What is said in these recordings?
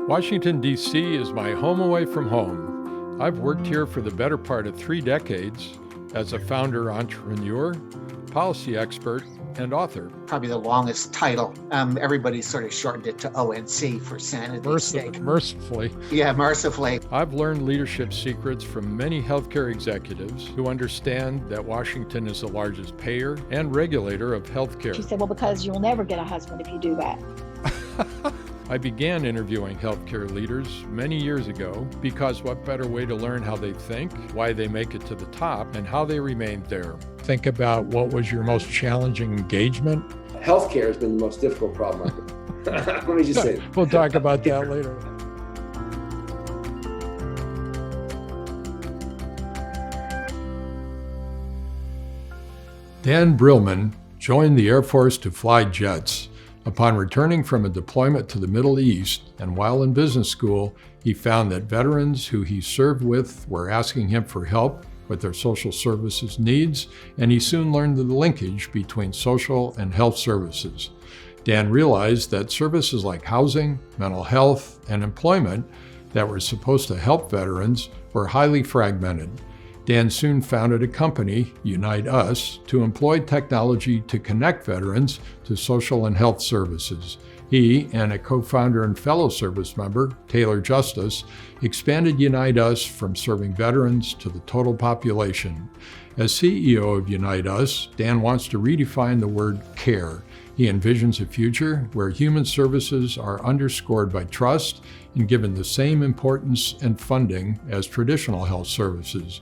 Washington, D.C. is my home away from home. I've worked here for the better part of 3 decades as a founder, entrepreneur, policy expert, and author. Probably the longest title. Everybody sort of shortened it to ONC for sanity's sake. Mercifully. Yeah, mercifully. I've learned leadership secrets from many healthcare executives who understand that Washington is the largest payer and regulator of healthcare. She said, well, because you'll never get a husband if you do that. I began interviewing healthcare leaders many years ago because what better way to learn how they think, why they make it to the top, and how they remained there. Think about what was your most challenging engagement. Healthcare has been the most difficult problem. Let me just say. We'll talk about that later. Dan Brillman joined the Air Force to fly jets. Upon returning from a deployment to the Middle East, and while in business school, he found that veterans who he served with were asking him for help with their social services needs, and he soon learned the linkage between social and health services. Dan realized that services like housing, mental health, and employment that were supposed to help veterans were highly fragmented. Dan soon founded a company, Unite Us, to employ technology to connect veterans to social and health services. He and a co-founder and fellow service member, Taylor Justice, expanded Unite Us from serving veterans to the total population. As CEO of Unite Us, Dan wants to redefine the word care. He envisions a future where human services are underscored by trust and given the same importance and funding as traditional health services.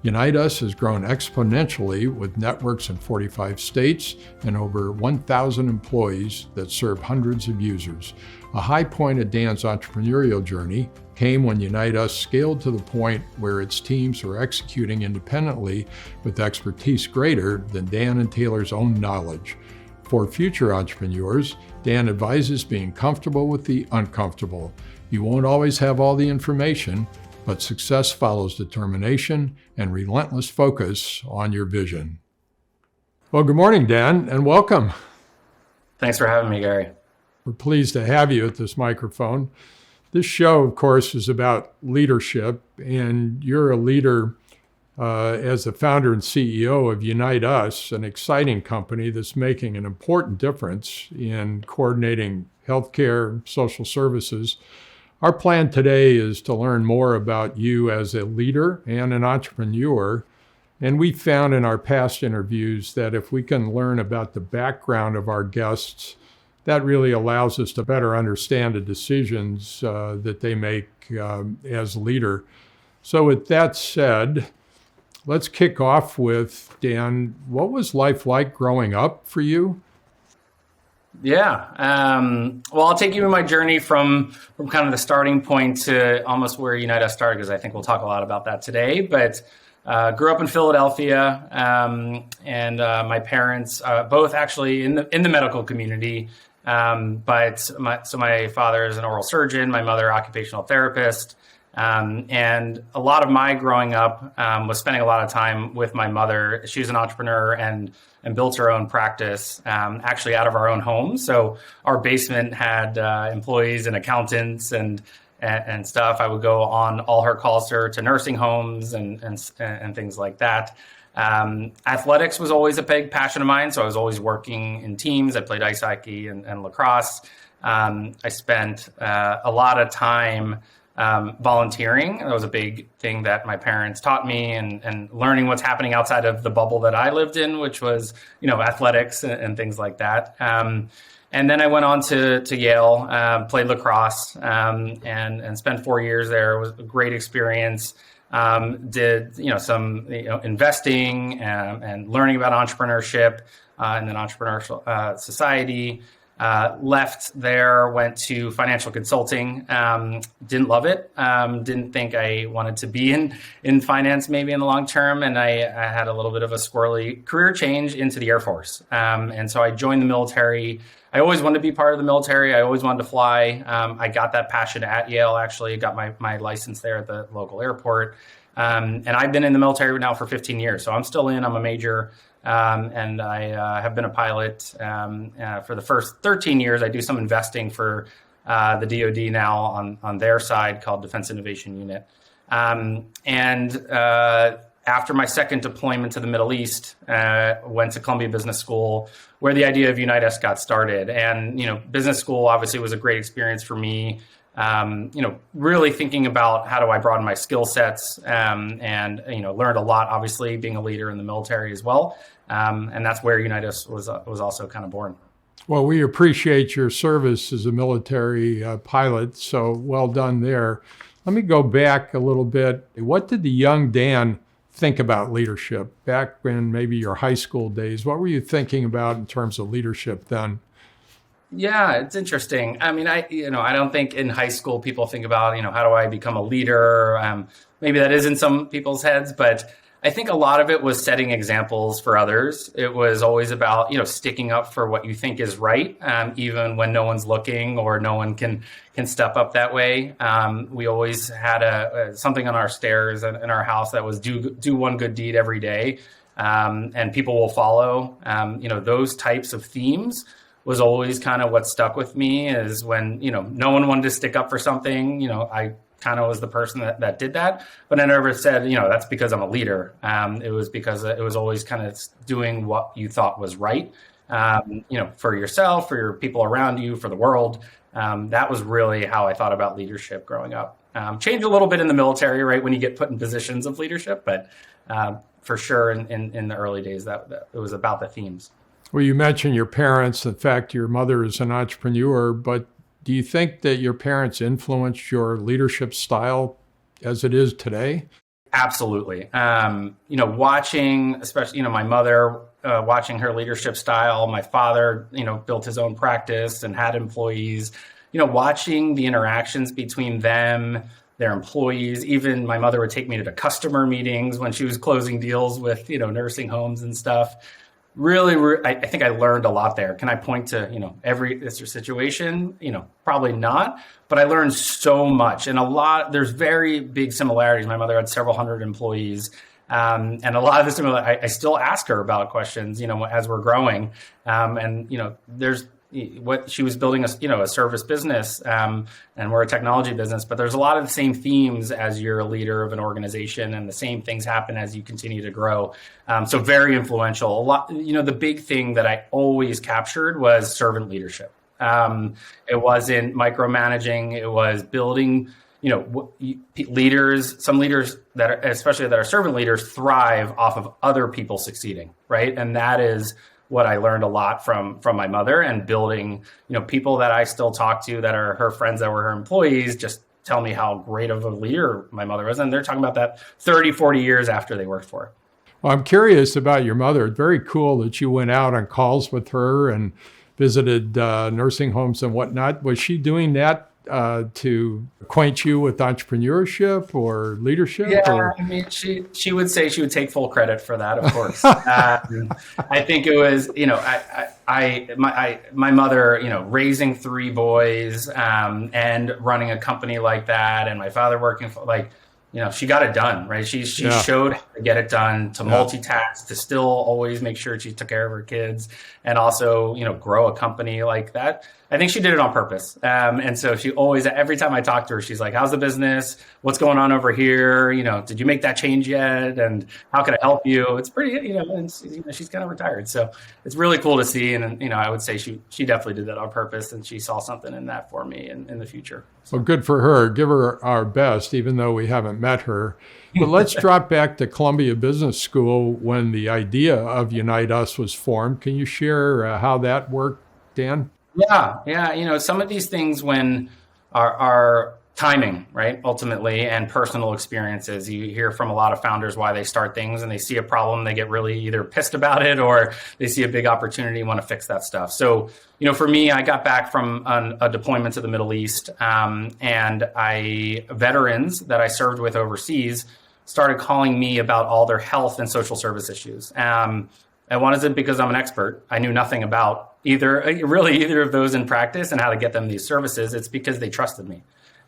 Unite Us has grown exponentially with networks in 45 states and over 1,000 employees that serve hundreds of users. A high point of Dan's entrepreneurial journey came when Unite Us scaled to the point where its teams are executing independently with expertise greater than Dan and Taylor's own knowledge. For future entrepreneurs, Dan advises being comfortable with the uncomfortable. You won't always have all the information, but success follows determination and relentless focus on your vision. Well, good morning, Dan, and welcome. Thanks for having me, Gary. We're pleased to have you at this microphone. This show, of course, is about leadership, and you're a leader as the founder and CEO of Unite Us, an exciting company that's making an important difference in coordinating healthcare, social services. Our plan today is to learn more about you as a leader and an entrepreneur. And we found in our past interviews that if we can learn about the background of our guests, that really allows us to better understand the decisions that they make as leader. So with that said, let's kick off with, Dan, what was life like growing up for you? Yeah. Well, I'll take you in my journey from kind of the starting point to almost where Unite Us started, because I think we'll talk a lot about that today. But grew up in Philadelphia, and my parents both actually in the medical community. But my father is an oral surgeon, my mother occupational therapist. And a lot of my growing up was spending a lot of time with my mother. She was an entrepreneur and built her own practice actually out of our own home. So our basement had employees and accountants and stuff. I would go on all her calls to nursing homes and things like that. Athletics was always a big passion of mine. So I was always working in teams. I played ice hockey and lacrosse. I spent a lot of time volunteering. That was a big thing that my parents taught me, and learning what's happening outside of the bubble that I lived in, which was, athletics and things like that. And then I went on to Yale, played lacrosse, and spent 4 years there. It was a great experience. Did, some, investing and learning about entrepreneurship, and then entrepreneurial society. Left there, went to financial consulting, didn't love it, didn't think I wanted to be in finance maybe in the long term, and I had a little bit of a squirrely career change into the Air Force. And so I joined the military. I always wanted to be part of the military. I always wanted to fly. I got that passion at Yale, actually, got my license there at the local airport. And I've been in the military now for 15 years, so I'm still in. I'm a major. And I have been a pilot for the first 13 years. I do some investing for the DoD now on their side, called Defense Innovation Unit. After my second deployment to the Middle East, went to Columbia Business School, where the idea of Unite Us got started. And, business school obviously was a great experience for me. Really thinking about how do I broaden my skill sets, and learned a lot, obviously, being a leader in the military as well. And that's where Unite Us was also kind of born. Well, we appreciate your service as a military pilot, so well done there. Let me go back a little bit. What did the young Dan think about leadership back in maybe your high school days? What were you thinking about in terms of leadership then? Yeah, it's interesting. I mean, I don't think in high school people think about, how do I become a leader? Maybe that is in some people's heads, but I think a lot of it was setting examples for others. It was always about, sticking up for what you think is right, even when no one's looking or no one can step up that way. We always had something on our stairs in our house that was do one good deed every day, and people will follow. Those types of themes was always kind of what stuck with me, is when, no one wanted to stick up for something, I kind of was the person that did that, but I never said, that's because I'm a leader. It was because it was always kind of doing what you thought was right, for yourself, for your people around you, for the world. That was really how I thought about leadership growing up. Changed a little bit in the military, right, when you get put in positions of leadership, but for sure in the early days that it was about the themes. Well, you mentioned your parents. In fact, your mother is an entrepreneur, but do you think that your parents influenced your leadership style as it is today? Absolutely. Watching, especially, my mother, watching her leadership style, my father, built his own practice and had employees, watching the interactions between them, their employees. Even my mother would take me to the customer meetings when she was closing deals with, nursing homes and stuff. Really, I think I learned a lot there. Can I point to, every situation? Probably not, but I learned so much, and there's very big similarities. My mother had several hundred employees, and a lot of the I still ask her about questions, as we're growing. There's what she was building a service business, and we're a technology business, but there's a lot of the same themes as you're a leader of an organization, and the same things happen as you continue to grow. So very influential. A lot, the big thing that I always captured was servant leadership. It wasn't micromanaging. It was building, leaders. Some leaders especially that are servant leaders, thrive off of other people succeeding, right? And that is what I learned a lot from my mother, and building, people that I still talk to that are her friends that were her employees just tell me how great of a leader my mother was. And they're talking about that 30, 40 years after they worked for her. Well, I'm curious about your mother. It's very cool that you went out on calls with her and visited nursing homes and whatnot. Was she doing that to acquaint you with entrepreneurship or leadership? Yeah, I mean, she would say she would take full credit for that, of course. I think it was, my mother, raising three boys and running a company like that, and my father working for, she got it done, right? She showed how to get it done, to multitask, to still always make sure she took care of her kids, and also, grow a company like that. I think she did it on purpose. And so she always, every time I talk to her, she's like, how's the business? What's going on over here? Did you make that change yet? And how can I help you? It's pretty, and she's kind of retired. So it's really cool to see. And, I would say she definitely did that on purpose, and she saw something in that for me in the future. So. Well, good for her. Give her our best, even though we haven't met her. But let's drop back to Columbia Business School when the idea of Unite Us was formed. Can you share how that worked, Dan? Yeah. Some of these things when are timing, right? Ultimately, and personal experiences. You hear from a lot of founders why they start things, and they see a problem, they get really either pissed about it, or they see a big opportunity and want to fix that stuff. So, for me, I got back from a deployment to the Middle East, and veterans that I served with overseas started calling me about all their health and social service issues. And one is it because I'm an expert. I knew nothing about either of those in practice and how to get them these services. It's because they trusted me.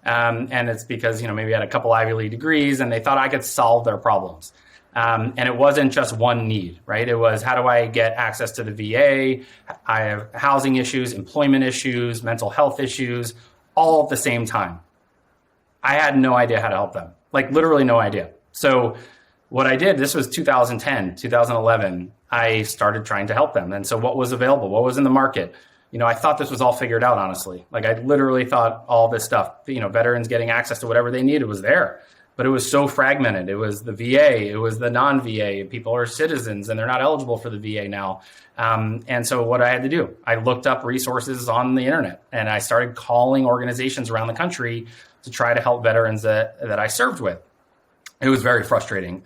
And it's because, maybe I had a couple Ivy League degrees and they thought I could solve their problems. And it wasn't just one need, right? It was, how do I get access to the VA? I have housing issues, employment issues, mental health issues, all at the same time. I had no idea how to help them, like literally no idea. So what I did, this was 2010, 2011, I started trying to help them. And so what was available? What was in the market? I thought this was all figured out, honestly. Like I literally thought all this stuff, veterans getting access to whatever they needed was there, but it was so fragmented. It was the VA, it was the non-VA. People are citizens and they're not eligible for the VA now. And so what I had to do, I looked up resources on the internet and I started calling organizations around the country to try to help veterans that I served with. It was very frustrating.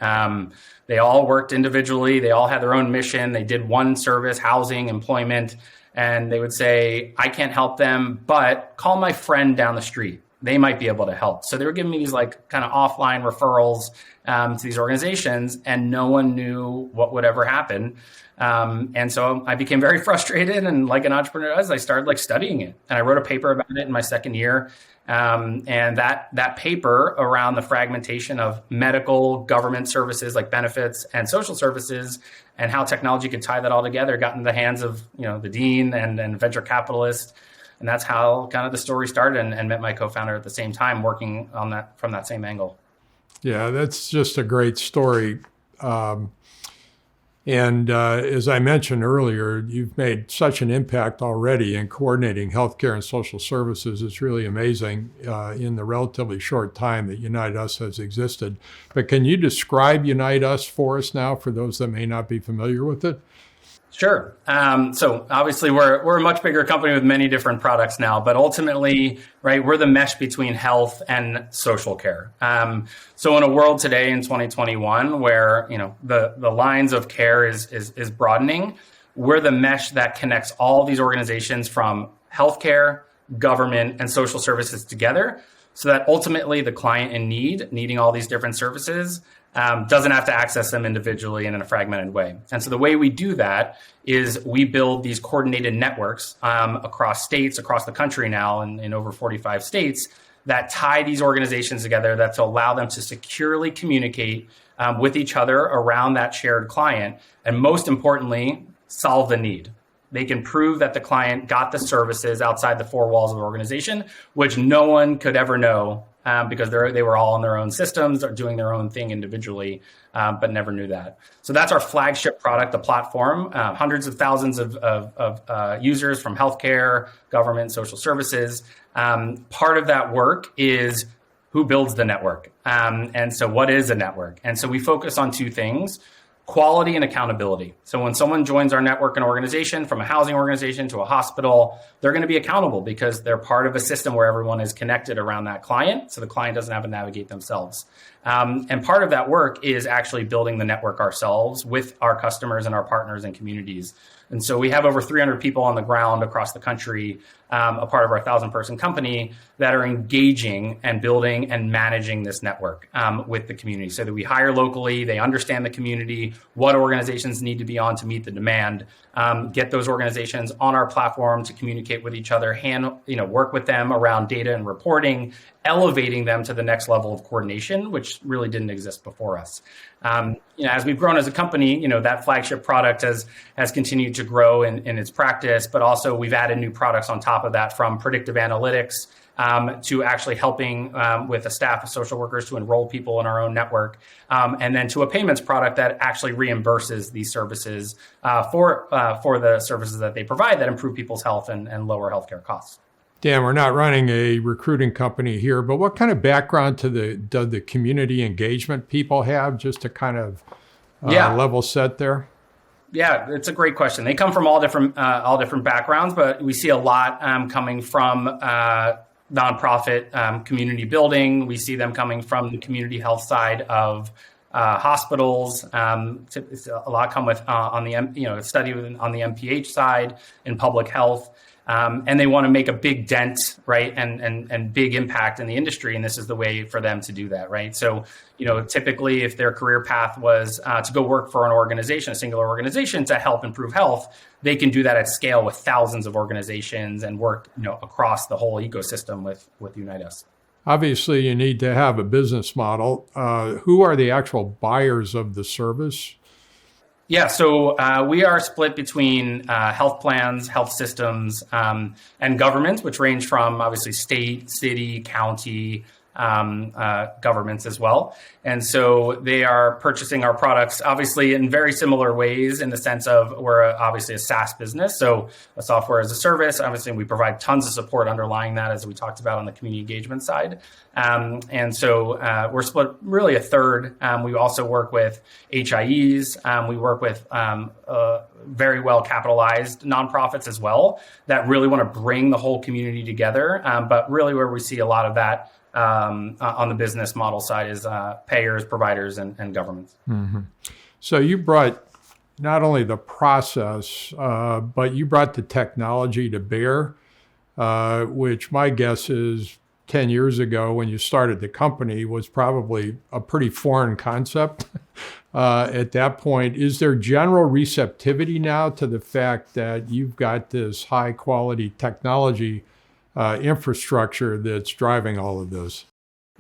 They all worked individually. They all had their own mission. They did one service, housing, employment. And they would say, I can't help them, but call my friend down the street. They might be able to help. So they were giving me these like kind of offline referrals to these organizations, and no one knew what would ever happen. And so I became very frustrated, and like an entrepreneur does, I started like studying it. And I wrote a paper about it in my second year. And that paper around the fragmentation of medical, government services like benefits and social services, and how technology could tie that all together, got into the hands of the dean and venture capitalists. And that's how kind of the story started, and met my co-founder at the same time, working on that from that same angle. Yeah, that's just a great story. And as I mentioned earlier, you've made such an impact already in coordinating healthcare and social services. It's really amazing in the relatively short time that Unite Us has existed. But can you describe Unite Us for us now, for those that may not be familiar with it? Sure. So obviously we're a much bigger company with many different products now, but ultimately, right, we're the mesh between health and social care. So in a world today in 2021 where, the lines of care is broadening, we're the mesh that connects all these organizations from healthcare, government, and social services together, so that ultimately the client in need, needing all these different services, doesn't have to access them individually and in a fragmented way. And so the way we do that is we build these coordinated networks across states, across the country now, in over 45 states, that tie these organizations together, that to allow them to securely communicate with each other around that shared client. And most importantly, solve the need. They can prove that the client got the services outside the four walls of the organization, which no one could ever know because they were all in their own systems or doing their own thing individually, but never knew that. So that's our flagship product, the platform. Hundreds of thousands of users from healthcare, government, social services. Part of that work is who builds the network. And so what is a network? And so we focus on two things: quality and accountability. So when someone joins our network and organization, from a housing organization to a hospital, they're going to be accountable because they're part of a system where everyone is connected around that client. So the client doesn't have to navigate themselves. And part of that work is actually building the network ourselves with our customers and our partners and communities. And so we have over 300 people on the ground across the country, a part of our 1,000-person company, that are engaging and building and managing this network with the community, so that we hire locally, they understand the community, what organizations need to be on to meet the demand, get those organizations on our platform to communicate with each other, work with them around data and reporting, elevating them to the next level of coordination, which really didn't exist before us. As we've grown as a company, that flagship product has continued to grow in its practice, but also we've added new products on top of that, from predictive analytics to actually helping with a staff of social workers to enroll people in our own network, and then to a payments product that actually reimburses these services for the services that they provide that improve people's health and lower healthcare costs. Dan, we're not running a recruiting company here, but what kind of background do the community engagement people have, just to kind of level set there? Yeah, it's a great question. They come from all different backgrounds, but we see a lot coming from nonprofit community building. We see them coming from the community health side of hospitals. A lot come with on the study on the MPH side in public health. And they want to make a big dent, right, and big impact in the industry, and this is the way for them to do that, right? So, typically, if their career path was to go work for an organization, a singular organization, to help improve health, they can do that at scale with thousands of organizations and work, across the whole ecosystem with Unite Us. Obviously, you need to have a business model. Who are the actual buyers of the service? Yeah, so we are split between health plans, health systems, and governments, which range from obviously state, city, county, governments as well. And so they are purchasing our products, obviously in very similar ways in the sense of we're obviously a SaaS business. So a software as a service, obviously we provide tons of support underlying that, as we talked about on the community engagement side. And so we're split really a third. We also work with HIEs. We work with very well capitalized nonprofits as well that really want to bring the whole community together. But really where we see a lot of that on the business model side is payers, providers, and governments. Mm-hmm. So you brought not only the process, but you brought the technology to bear, which my guess is 10 years ago when you started the company was probably a pretty foreign concept at that point. Is there general receptivity now to the fact that you've got this high quality technology infrastructure that's driving all of this?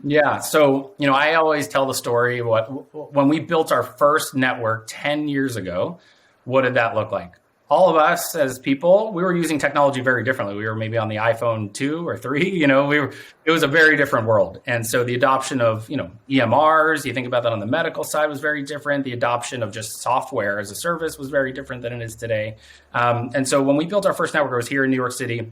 Yeah. So, I always tell the story, when we built our first network 10 years ago, what did that look like? All of us as people, we were using technology very differently. We were maybe on the iPhone 2 or 3, it was a very different world. And so the adoption of, EMRs, you think about that on the medical side, was very different. The adoption of just software as a service was very different than it is today. And so when we built our first network, it was here in New York City.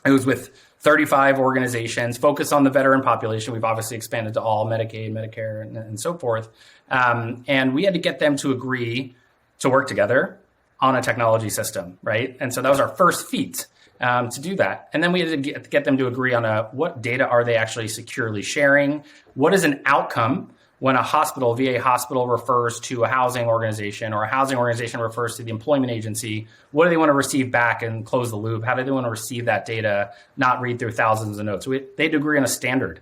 It was with 35 organizations focused on the veteran population. We've obviously expanded to all Medicaid, Medicare, and so forth. And we had to get them to agree to work together on a technology system, right? And so that was our first feat to do that. And then we had to get them to agree on what data are they actually securely sharing? What is an outcome when a hospital, VA hospital, refers to a housing organization or a housing organization refers to the employment agency? What do they want to receive back and close the loop? How do they want to receive that data, not read through thousands of notes? They'd agree on a standard.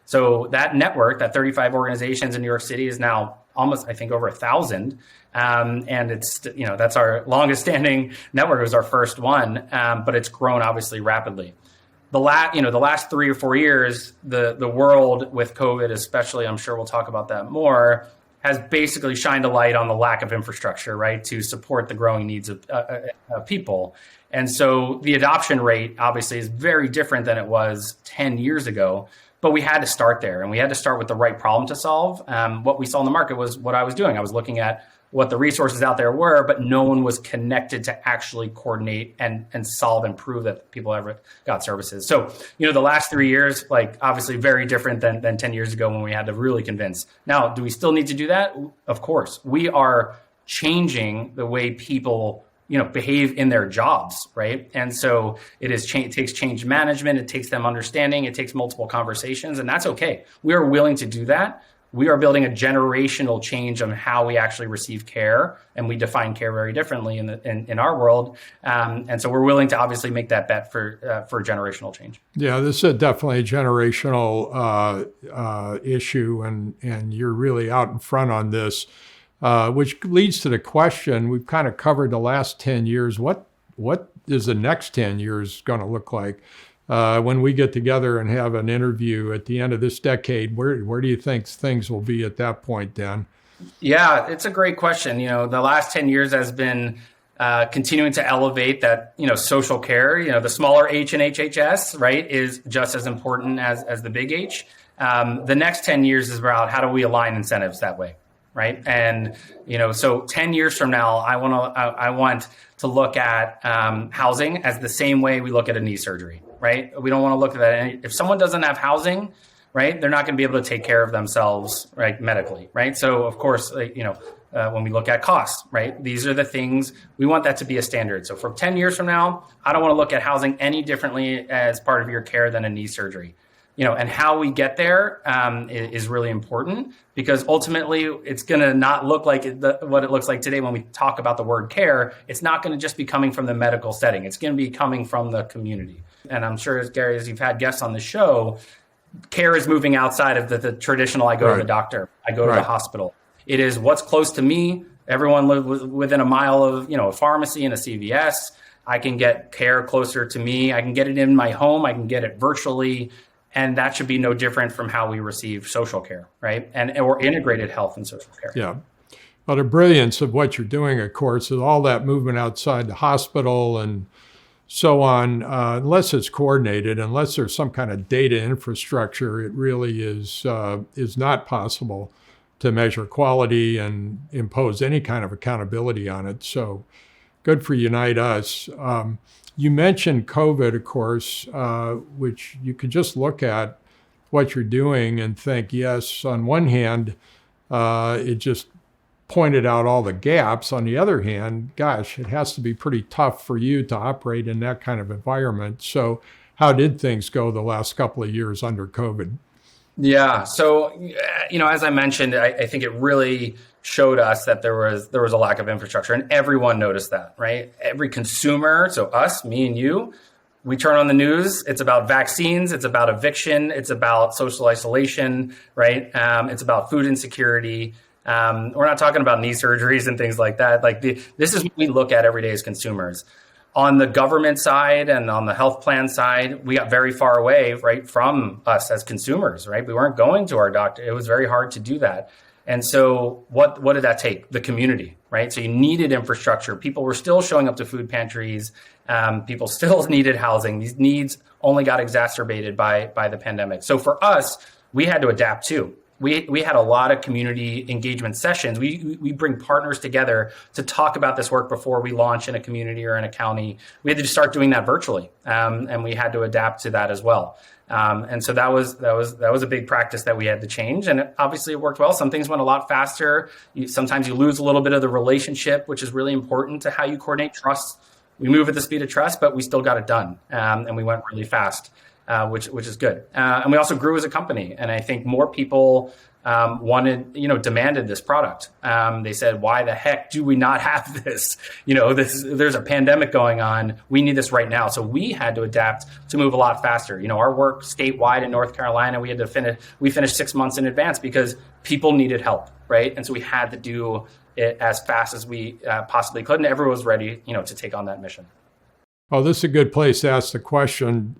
So that network, that 35 organizations in New York City is now almost, I think, over 1,000. And it's, that's our longest standing network. It was our first one, but it's grown obviously rapidly. The last 3 or 4 years, the world with COVID, especially, I'm sure we'll talk about that more, has basically shined a light on the lack of infrastructure, right, to support the growing needs of people. And so the adoption rate obviously is very different than it was 10 years ago, but we had to start there and we had to start with the right problem to solve. What we saw in the market was what I was doing. I was looking at what the resources out there were, but no one was connected to actually coordinate and solve and prove that people ever got services. So, the last 3 years, obviously very different than 10 years ago when we had to really convince. Now, do we still need to do that? Of course. We are changing the way people, behave in their jobs, right? And so it takes change management, it takes them understanding, it takes multiple conversations, and that's okay. We are willing to do that. We are building a generational change on how we actually receive care, and we define care very differently in our world. And so we're willing to obviously make that bet for generational change. Yeah, this is definitely a generational issue, and you're really out in front on this, which leads to the question, we've kind of covered the last 10 years. What is the next 10 years going to look like? When we get together and have an interview at the end of this decade, where do you think things will be at that point, Dan? Yeah, it's a great question. The last 10 years has been continuing to elevate that, social care, the smaller H in HHS, right, is just as important as the big H. The next 10 years is about how do we align incentives that way, right? And, so 10 years from now, I want to look at housing as the same way we look at a knee surgery, right? We don't want to look at that. If someone doesn't have housing, right, they're not going to be able to take care of themselves, right, medically, right? So of course, when we look at costs, right, these are the things, we want that to be a standard. So for 10 years from now, I don't want to look at housing any differently as part of your care than a knee surgery. And how we get there is really important, because ultimately it's going to not look like what it looks like today when we talk about the word care. It's not going to just be coming from the medical setting. It's going to be coming from the community. And I'm sure, Gary, as you've had guests on the show, care is moving outside of the traditional, I go to the doctor, I go to the hospital. It is what's close to me. Everyone lives within a mile of, a pharmacy and a CVS. I can get care closer to me. I can get it in my home. I can get it virtually. And that should be no different from how we receive social care, right? Or integrated health and social care. Yeah. Well, the brilliance of what you're doing, of course, is all that movement outside the hospital and so on. Unless it's coordinated, unless there's some kind of data infrastructure, it really is not possible to measure quality and impose any kind of accountability on it. So good for Unite Us. You mentioned COVID, of course, which you could just look at what you're doing and think, yes, on one hand, it just pointed out all the gaps. On the other hand, gosh, it has to be pretty tough for you to operate in that kind of environment. So how did things go the last couple of years under COVID? Yeah. So, as I mentioned, I think it really showed us that there was a lack of infrastructure, and everyone noticed that, right? Every consumer, so us, me and you, we turn on the news. It's about vaccines. It's about eviction. It's about social isolation, right? It's about food insecurity. We're not talking about knee surgeries and things like that. This is what we look at every day as consumers. On the government side and on the health plan side, we got very far away, right, from us as consumers, right? We weren't going to our doctor. It was very hard to do that. And so what did that take? The community, right? So you needed infrastructure. People were still showing up to food pantries. People still needed housing. These needs only got exacerbated by the pandemic. So for us, we had to adapt too. We had a lot of community engagement sessions. We bring partners together to talk about this work before we launch in a community or in a county. We had to start doing that virtually, and we had to adapt to that as well. And so that was a big practice that we had to change, and obviously it worked well. Some things went a lot faster. Sometimes you lose a little bit of the relationship, which is really important to how you coordinate trust. We move at the speed of trust, but we still got it done, and we went really fast. Which is good. And we also grew as a company. And I think more people demanded this product. They said, why the heck do we not have this? There's a pandemic going on. We need this right now. So we had to adapt to move a lot faster. Our work statewide in North Carolina, we finished 6 months in advance because people needed help, right? And so we had to do it as fast as we possibly could. And everyone was ready, to take on that mission. Well, this is a good place to ask the question.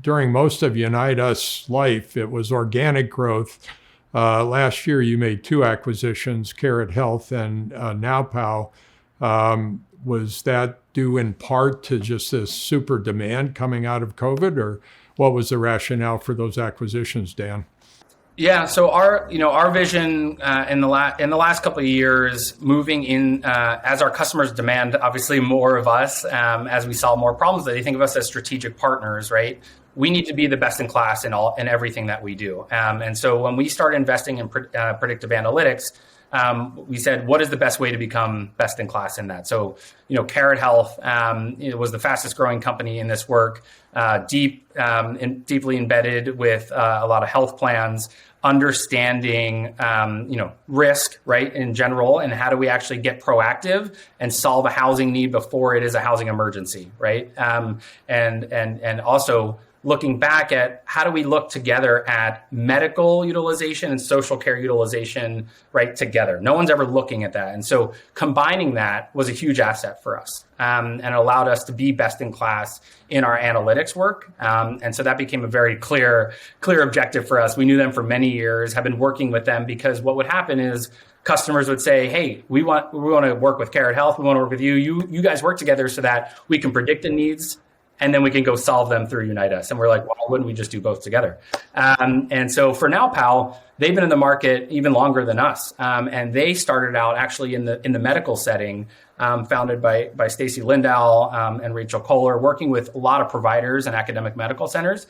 During most of Unite Us life, it was organic growth. Last year, you made 2 acquisitions, Carrot Health and NowPow. Was that due in part to just this super demand coming out of COVID, or what was the rationale for those acquisitions, Dan? Yeah, so our vision in the last couple of years, moving in as our customers demand obviously more of us, as we solve more problems, they think of us as strategic partners, right? We need to be the best in class in everything that we do, and so when we started investing in predictive analytics, we said, what is the best way to become best in class in that? So, Carrot Health it was the fastest growing company in this work, deeply embedded with a lot of health plans, understanding, risk, right, in general, and how do we actually get proactive and solve a housing need before it is a housing emergency, right? And also looking back at how do we look together at medical utilization and social care utilization, right, together. No one's ever looking at that. And so combining that was a huge asset for us, and it allowed us to be best in class in our analytics work. And so that became a very clear objective for us. We knew them for many years, have been working with them, because what would happen is customers would say, hey, we want to work with Carrot Health. We want to work with you. You guys work together so that we can predict the needs, and then we can go solve them through Unite Us. And we're like, why wouldn't we just do both together? And so for NowPow, they've been in the market even longer than us. And they started out actually in the medical setting, founded by Stacy Lindahl and Rachel Kohler, working with a lot of providers and academic medical centers.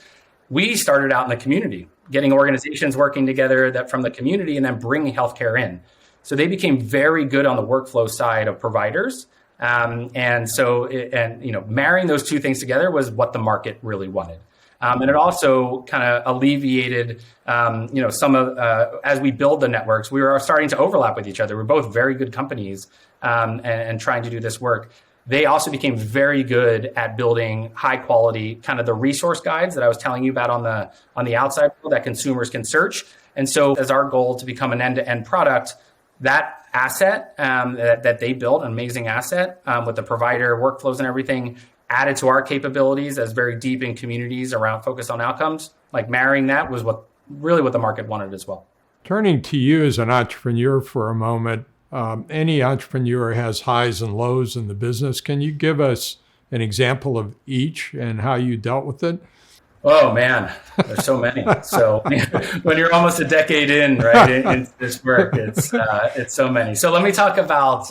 We started out in the community, getting organizations working together that from the community and then bringing healthcare in. So they became very good on the workflow side of providers. And so marrying those two things together was what the market really wanted. And it also kind of alleviated, some of, as we build the networks, we were starting to overlap with each other. We're both very good companies and trying to do this work. They also became very good at building high quality, kind of the resource guides that I was telling you about on the outside world that consumers can search. And so as our goal to become an end-to-end product, that asset that they built, an amazing asset with the provider workflows and everything, added to our capabilities as very deep in communities around focus on outcomes. Like marrying that was what the market wanted as well. Turning to you as an entrepreneur for a moment, Any entrepreneur has highs and lows in the business. Can you give us an example of each and how you dealt with it? Oh man, there's so many. So when you're almost a decade in, right, into this work, it's so many. So let me talk about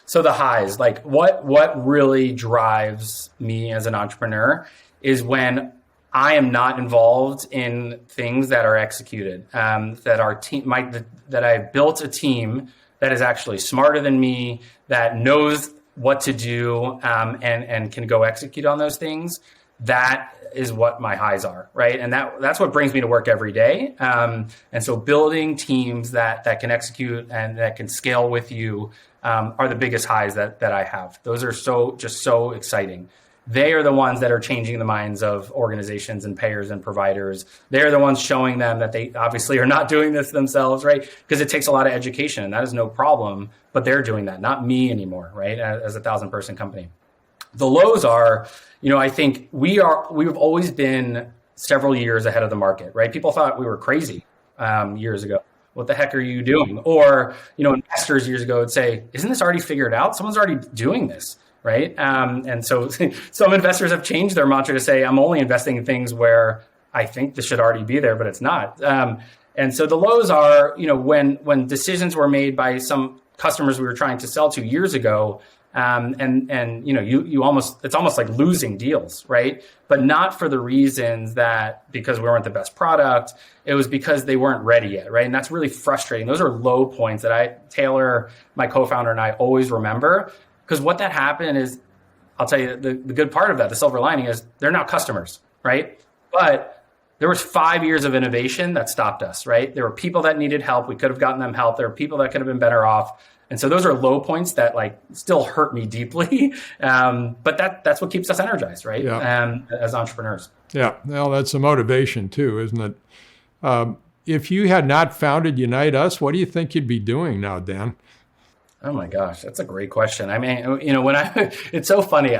so the highs. Like what really drives me as an entrepreneur is when I am not involved in things that are executed. That our team, that I built a team that is actually smarter than me, that knows what to do, and can go execute on those things. That is what my highs are, right? And that's what brings me to work every day. And so building teams that can execute and that can scale with you are the biggest highs that I have. Those are so exciting. They are the ones that are changing the minds of organizations and payers and providers. They're the ones showing them that they obviously are not doing this themselves, right? Because it takes a lot of education, and that is no problem, but they're doing that, not me anymore, right? As a 1,000-person company. The lows are, I think we've always been several years ahead of the market, right? People thought we were crazy years ago. What the heck are you doing? Or, investors years ago would say, isn't this already figured out? Someone's already doing this, right? And so some investors have changed their mantra to say, I'm only investing in things where I think this should already be there, but it's not. And so the lows are, when decisions were made by some customers we were trying to sell to years ago, it's almost like losing deals, right? But not for the reasons that because we weren't the best product, it was because they weren't ready yet, right? And that's really frustrating. Those are low points that Taylor, my co-founder, and I always remember, because what that happened is, I'll tell you the good part of that, the silver lining is they're now customers, right? But there was 5 years of innovation that stopped us, right? There were people that needed help. We could have gotten them help. There were people that could have been better off. And so those are low points that still hurt me deeply. But that's what keeps us energized, right? Yeah. As entrepreneurs. Yeah. Well, that's a motivation too, isn't it? If you had not founded Unite Us, what do you think you'd be doing now, Dan? Oh my gosh, that's a great question. I mean, it's so funny.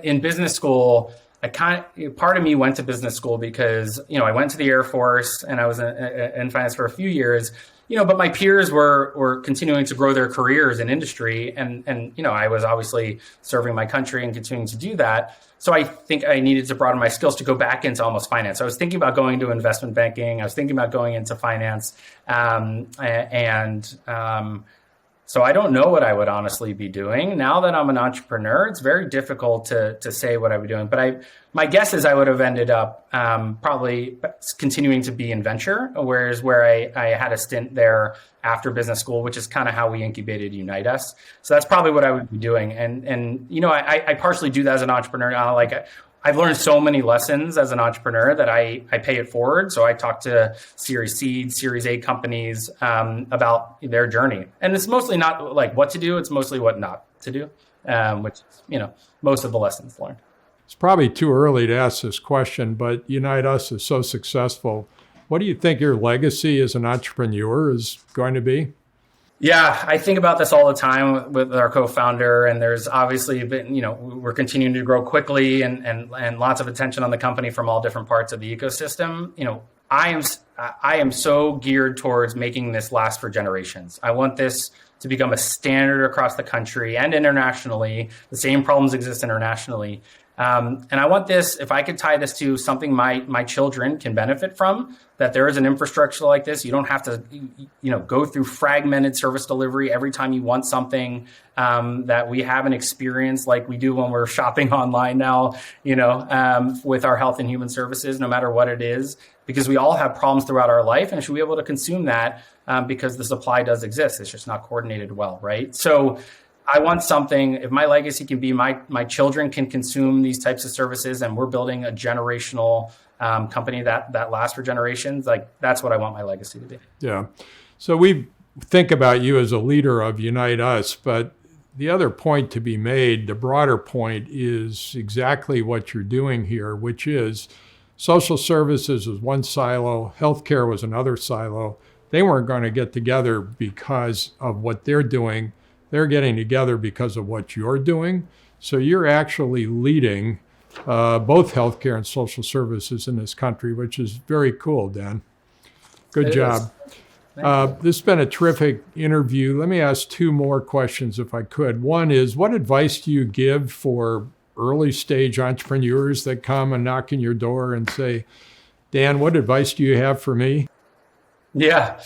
In business school, part of me went to business school because, I went to the Air Force and I was in finance for a few years. But my peers were continuing to grow their careers in industry, and I was obviously serving my country and continuing to do that. So I think I needed to broaden my skills to go back into almost finance. I was thinking about going to investment banking. I was thinking about going into finance, so I don't know what I would honestly be doing. Now that I'm an entrepreneur, it's very difficult to say what I would be doing. But my guess is I would have ended up probably continuing to be in venture, where I had a stint there after business school, which is kind of how we incubated Unite Us. So that's probably what I would be doing. And I partially do that as an entrepreneur now. I've learned so many lessons as an entrepreneur that I pay it forward. So I talk to Series C, Series A companies about their journey. And it's mostly not what to do. It's mostly what not to do, which is, most of the lessons learned. It's probably too early to ask this question, but Unite Us is so successful. What do you think your legacy as an entrepreneur is going to be? Yeah, I think about this all the time with our co-founder, and there's obviously been, we're continuing to grow quickly and lots of attention on the company from all different parts of the ecosystem. I am so geared towards making this last for generations. I want this to become a standard across the country and internationally. The same problems exist internationally. And I want this, if I could tie this to something my children can benefit from, that there is an infrastructure like this. You don't have to, go through fragmented service delivery every time you want something, that we have an experience like we do when we're shopping online now, with our health and human services, no matter what it is, because we all have problems throughout our life and should be able to consume that because the supply does exist. It's just not coordinated well, right? So I want something, if my legacy can be my children can consume these types of services and we're building a generational company that lasts for generations, that's what I want my legacy to be. Yeah. So we think about you as a leader of Unite Us, but the other point to be made, the broader point, is exactly what you're doing here, which is social services was one silo, healthcare was another silo. They weren't going to get together because of what they're doing. They're getting together because of what you're doing. So you're actually leading both healthcare and social services in this country, which is very cool, Dan. Good job. This has been a terrific interview. Let me ask two more questions if I could. One is, what advice do you give for early stage entrepreneurs that come and knock on your door and say, Dan, what advice do you have for me? Yeah.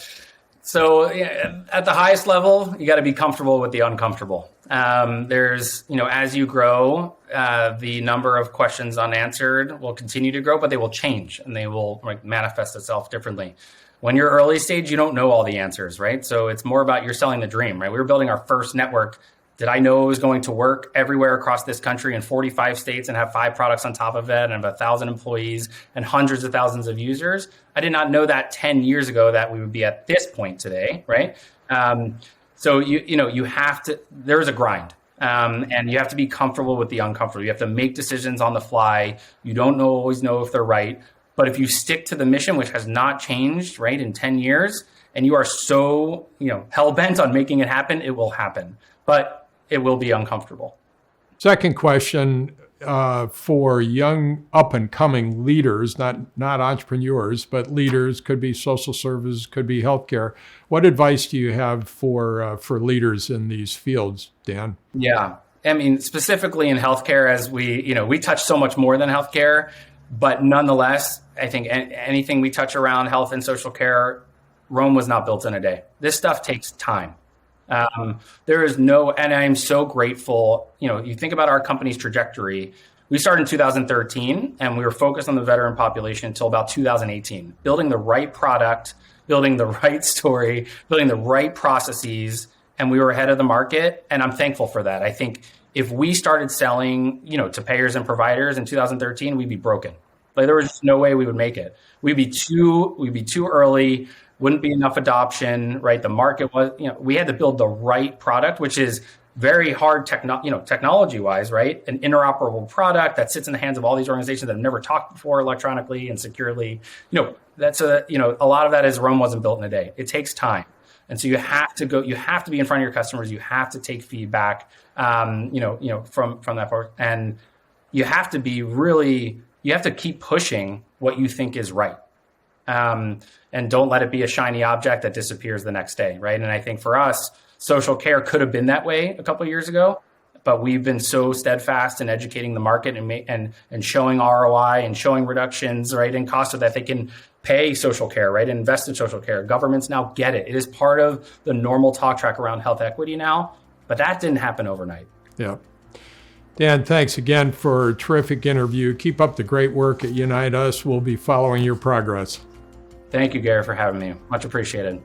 So at the highest level, you got to be comfortable with the uncomfortable. There's, as you grow, the number of questions unanswered will continue to grow, but they will change and they will manifest itself differently. When you're early stage, you don't know all the answers, right? So it's more about you're selling the dream, right? We were building our first network. Did I know it was going to work everywhere across this country in 45 states and have 5 products on top of it and have 1,000 employees and hundreds of thousands of users? I did not know that 10 years ago that we would be at this point today, right? So you have to, there's a grind. And you have to be comfortable with the uncomfortable. You have to make decisions on the fly. You don't always know if they're right. But if you stick to the mission, which has not changed, right, in 10 years, and you are so, hell-bent on making it happen, it will happen. But it will be uncomfortable. Second question, for young up-and-coming leaders, not entrepreneurs, but leaders, could be social services, could be healthcare. What advice do you have for leaders in these fields, Dan? Yeah, I mean, specifically in healthcare, as we touch so much more than healthcare, but nonetheless, I think anything we touch around health and social care, Rome was not built in a day. This stuff takes time. There is and I'm so grateful. You think about our company's trajectory. We started in 2013 and we were focused on the veteran population until about 2018, building the right product, building the right story, building the right processes. And we were ahead of the market. And I'm thankful for that. I think if we started selling, to payers and providers in 2013, we'd be broken. There was just no way we would make it. We'd be too early. Wouldn't be enough adoption, right? The market was, we had to build the right product, which is very hard technology-wise, right? An interoperable product that sits in the hands of all these organizations that have never talked before electronically and securely. That's a lot of that is Rome wasn't built in a day. It takes time. And so you have to be in front of your customers. You have to take feedback, from that part. And you have to keep pushing what you think is right. And don't let it be a shiny object that disappears the next day, right? And I think for us, social care could have been that way a couple of years ago, but we've been so steadfast in educating the market and showing ROI and showing reductions, right, in cost so that they can pay social care, right, and invest in social care. Governments now get it. It is part of the normal talk track around health equity now, but that didn't happen overnight. Yeah. Dan, thanks again for a terrific interview. Keep up the great work at Unite Us. We'll be following your progress. Thank you, Gary, for having me. Much appreciated.